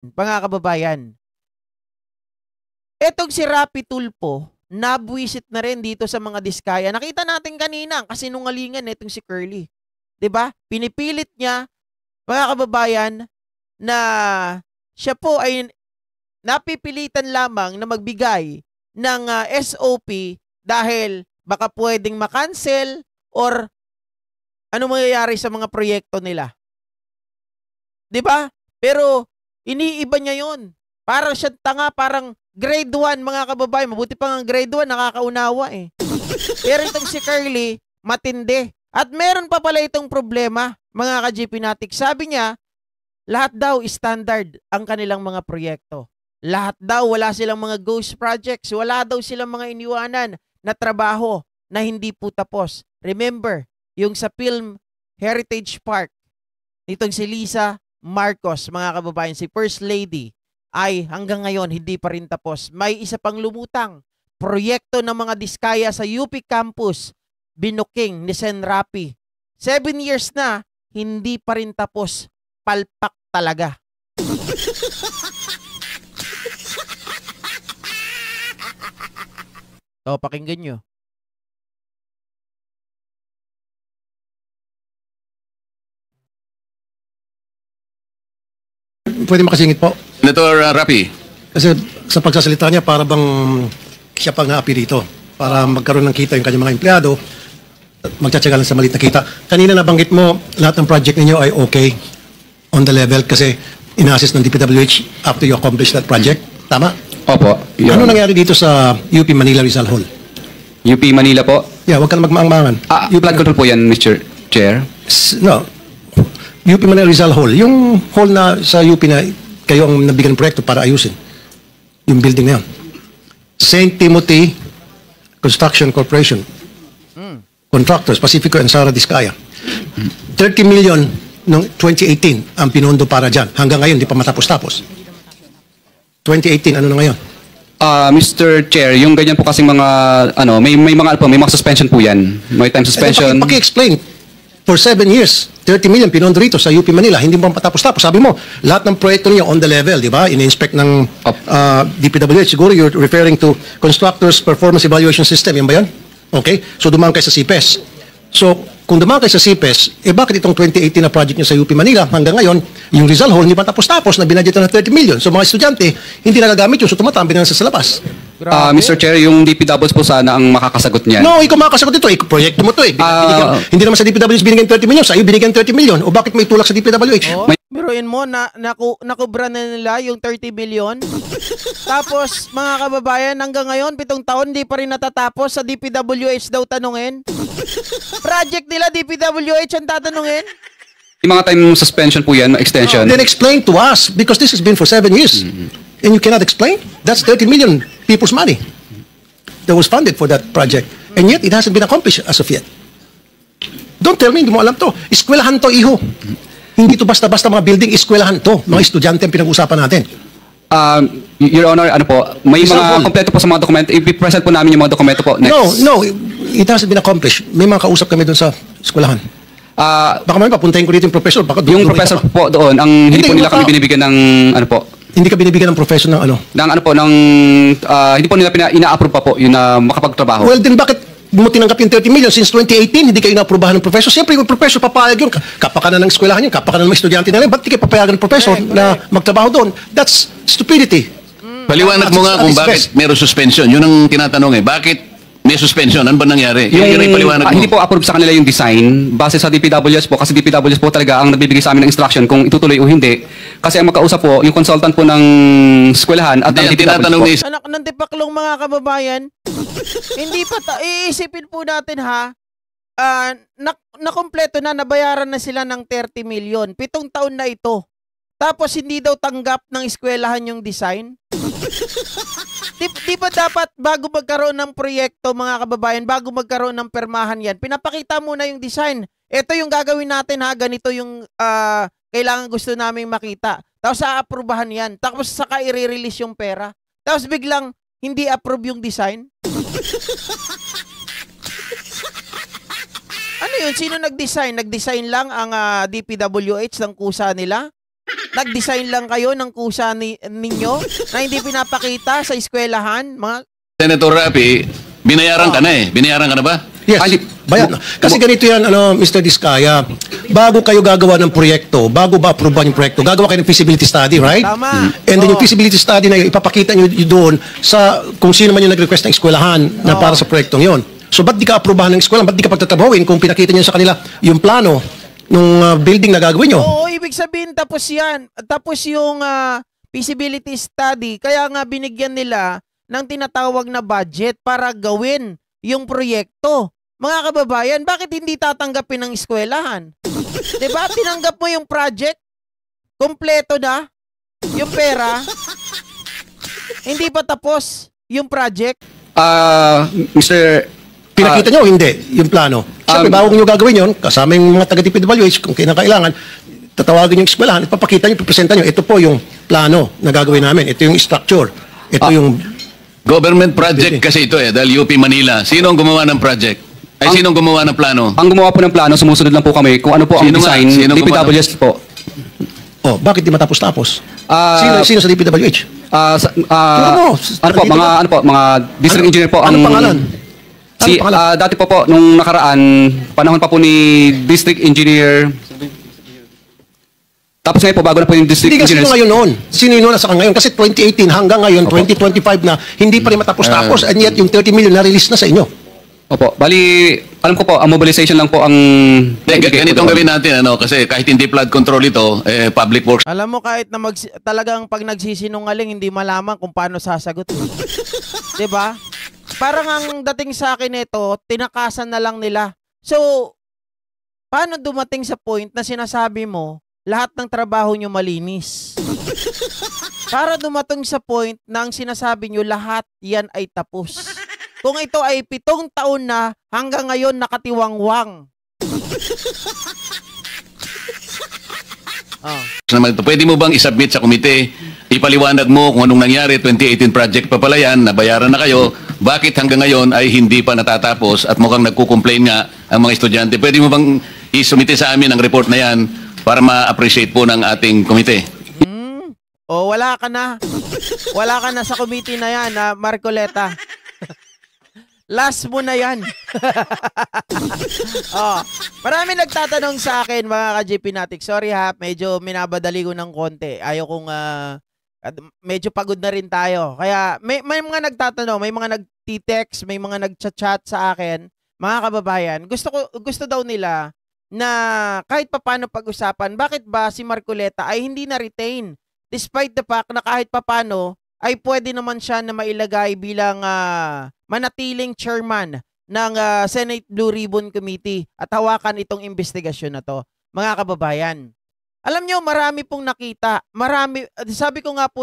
mga kababayan. Etong si Rapi Tulfo, nabwisit na rin dito sa mga diskaya. Nakita natin kanina, kasi nungalingan etong si Curly. 'Di ba? Pinipilit niya, mga kababayan, na siya po ay napipilitan lamang na magbigay ng SOP dahil baka pwedeng makancel or ano mangyayari sa mga proyekto nila. 'Di ba? Pero iniiba niya 'yon. Parang siya tanga, parang grade 1 mga kababayan. Mabuti pa nga grade 1, nakakaunawa eh. Pero itong si Curly, matindi. At meron pa pala itong problema, mga ka-GP Natik. Sabi niya, lahat daw standard ang kanilang mga proyekto. Lahat daw, wala silang mga ghost projects. Wala daw silang mga iniwanan na trabaho na hindi po tapos. Remember, yung sa Film Heritage Park, itong si Lisa Marcos, mga kababayan, si First Lady, ay hanggang ngayon hindi pa rin tapos. May isa pang lumutang, proyekto ng mga diskaya sa UP campus, binuking ni Sen Rapi. 7 years na, hindi pa rin tapos. Palpak talaga. So, pakinggan nyo. Pwede makasingit po. Senator Rapi. Kasi sa pagsasalita niya, para bang siya pang naapi dito. Para magkaroon ng kita yung kanyang mga empleyado, magtsatsaga lang sa maliit na kita. Kanina nabanggit mo, lahat ng project ninyo ay okay on the level kasi ina-assist ng DPWH after you accomplish that project. Tama? Opo. Ano nangyari dito sa UP Manila Rizal Hall? UP Manila po? Yeah, wag ka na magmaang-maangan. Flood control po yan, Mr. Chair. No. UP Manila Rizal Hall. Yung hall na sa UP na kayo ang nabigyan ng proyekto para ayusin. Yung building na yun. St. Timothy Construction Corporation. Contractors, Pacifico and Sara Discaya. 30 million noong 2018 ang pinondo para dyan. Hanggang ngayon, di pa matapos-tapos. 2018, ano na ngayon? Mr. Chair, yung ganyan po kasing mga, may mga suspension po yan. May time suspension. Paki-explain. For 7 years, 30 million pinondo rito sa UP Manila, hindi mo patapos-tapos. Sabi mo, lahat ng proyekto niya on the level, di ba? In-inspect ng DPWH. Siguro you're referring to Constructors Performance Evaluation System. Yan ba yan? Okay? So, dumaan kayo sa CPES. So, kung dumaan kayo sa CPES, bakit itong 2018 na project niya sa UP Manila, hanggang ngayon, yung Rizal Hall, hindi pa tapos-tapos na binadgetan ng 30 million. So, mga estudyante, hindi nagagamit yun. So, tumatambi na sa labas. Mr. Chair, yung DPWs po sana ang makakasagot niyan. No, ikaw makakasagot ito. Proyekto mo ito eh. Hindi naman sa DPWH binigyan 30 million. Sa iyo binigyan 30 million. O bakit may tulak sa DPWH? Oh, biruin mo, nakubra na nila yung 30 million. Tapos, mga kababayan, hanggang ngayon, 7 taon, hindi pa rin natatapos sa DPWH daw tanungin. Project nila, DPWH ang tatanungin. Yung mga time suspension po yan, extension. Then explain to us, because this has been for 7 years. And you cannot explain? That's 30 million people's money that was funded for that project. And yet, it hasn't been accomplished as of yet. Don't tell me, hindi mo alam to. Eskwelahan to, iho. Hindi to basta-basta mga building, eskwelahan to. Mga estudyante ang pinag-usapan natin. Your Honor, may mga kompleto po sa mga dokumento. I-present po namin yung mga dokumento po next. No, it hasn't been accomplished. May mga kausap kami doon sa eskwelahan. Baka may papuntahin ko dito yung professor. Yung professor po doon, hindi po nila kami binibigyan ng Hindi ka binibigyan ng professor ng ano? Hindi po nila ina-approve pa po yun na makapagtrabaho. Well, then bakit mo tinanggap yung 30 million since 2018, hindi kayo na-aprobahan ng professor? Siyempre, yung professor papayag yun. Kapakanan ng eskwelahan yun, kapakanan ng mga estudyante na rin. Ba't di kayo papayagan ng professor na magtrabaho doon? That's stupidity. Paliwanag mo nga kung bakit meron suspension. Yun ang tinatanong eh. Bakit may suspension? Ano ba nangyari? Yung paliwanag mo. Hindi po approve sa kanila yung design base sa DPWS po kasi DPWS po talaga ang nagbibigay sa amin ng instruction kung itutuloy o hindi. Kasi ang magkausap po yung consultant po ng eskwelahan at ng DPWS po. Anak ng tipaklong mga kababayan, hindi pa iisipin po natin ha, nakompleto na, nabayaran na sila ng 30 million. 7 taon na ito. Tapos hindi daw tanggap ng eskwelahan yung design. Di ba dapat bago magkaroon ng proyekto, mga kababayan, bago magkaroon ng permahan yan, pinapakita muna yung design. Ito yung gagawin natin ha, ganito yung kailangan gusto naming makita. Tapos aaprubahan yan. Tapos saka i-release yung pera. Tapos biglang hindi approve yung design. Ano yun? Sino nag-design? Nag-design lang ang DPWH ng kusa nila? Nag-design lang kayo ng kusa ninyo na hindi pinapakita sa eskwelahan, mga Senator Rapi, binayaran ka na eh. Binayaran ka na ba? Yes. Bayad na. Kasi ganito yan, Mr. Diskaya, bago kayo gagawa ng proyekto, bago ba aproban yung proyekto, gagawa kayo ng feasibility study, right? Tama. And then yung Oo. feasibility study na yun, ipapakita nyo doon sa kung sino man yung nag-request ng eskwelahan na para sa proyektong yon. So, ba't di ka aprobahan ng eskwelahan? Ba't di ka pagtatrabahuin kung pinakita nyo sa kanila yung plano ng building na gagawin nyo? Oo, ibig sabihin tapos yan. Tapos yung feasibility study, kaya nga binigyan nila ng tinatawag na budget para gawin yung proyekto. Mga kababayan, bakit hindi tatanggapin ng eskwelahan? Diba? Tinanggap mo yung project, kompleto na, yung pera, hindi pa tapos yung project. Mr. Pinakita nyo o hindi yung plano? Siyempre, bago nyo gagawin yon, kasama yung mga taga-DPWH, kung kinakailangan, tatawagin yung eskwelahan, ipapakita nyo, ipipresenta nyo, ito po yung plano na gagawin namin, ito yung structure, ito yung... Government project kasi ito eh, dahil UP Manila. Sino ang gumawa ng project? Ay, sino ang gumawa ng plano? Ang gumawa po ng plano, sumusunod lang po kami kung ano po ang Sino nga? design, Sino DPWS po. Oh, bakit di matapos-tapos? Ah, Sino sa DPWH? ano po, mga district engineer po ang... Anong pangalan? Si, Anong pangalan? dati po nung nakaraan, panahon pa po ni district engineer. Tapos ngayon po, bago na po yung district Hindi kasi engineer. sino ngayon noon? Sino yun nasa ngayon? Kasi 2018 hanggang ngayon, 2025 na, hindi pa rin matapos-tapos, and yet yung 30 million na-release na sa inyo. Opo, bali, alam ko po, ang mobilization lang po ang... Ganitong gawin natin, kasi kahit hindi flood control ito, public works. Alam mo, kahit na talagang pag nagsisinungaling, hindi malaman kung paano sasagot. Diba? Parang ang dating sa akin ito, tinakasan na lang nila. So, paano dumating sa point na sinasabi mo, lahat ng trabaho nyo malinis? Para dumating sa point na ang sinasabi nyo, lahat yan ay tapos. Kung ito ay 7 taon na, hanggang ngayon nakatiwangwang. Naman ito. Pwede mo bang isubmit sa komite, ipaliwanag mo kung anong nangyari, 2018 project pa pala yan, nabayaran na kayo, bakit hanggang ngayon ay hindi pa natatapos at mukhang nagko-complain nga ang mga estudyante. Pwede mo bang isumite sa amin ang report na yan para ma-appreciate po ng ating komite? O wala ka na. Wala ka na sa committee na yan, Marcoleta. Last mo na yan. Marami nagtatanong sa akin, mga ka-JP Natik. Sorry ha, medyo minabadali ko ng konti. Ayaw kong, medyo pagod na rin tayo. Kaya may mga nagtatanong, may mga nagtitext, may mga nagchat-chat sa akin. Mga kababayan, gusto daw nila na kahit papano pag-usapan, bakit ba si Marcoleta ay hindi na-retain? Despite the fact na kahit papano, ay pwede naman siya na mailagay bilang manatiling chairman ng Senate Blue Ribbon Committee at hawakan itong investigasyon na to. Mga kababayan, alam nyo, marami pong nakita. Marami, sabi ko nga po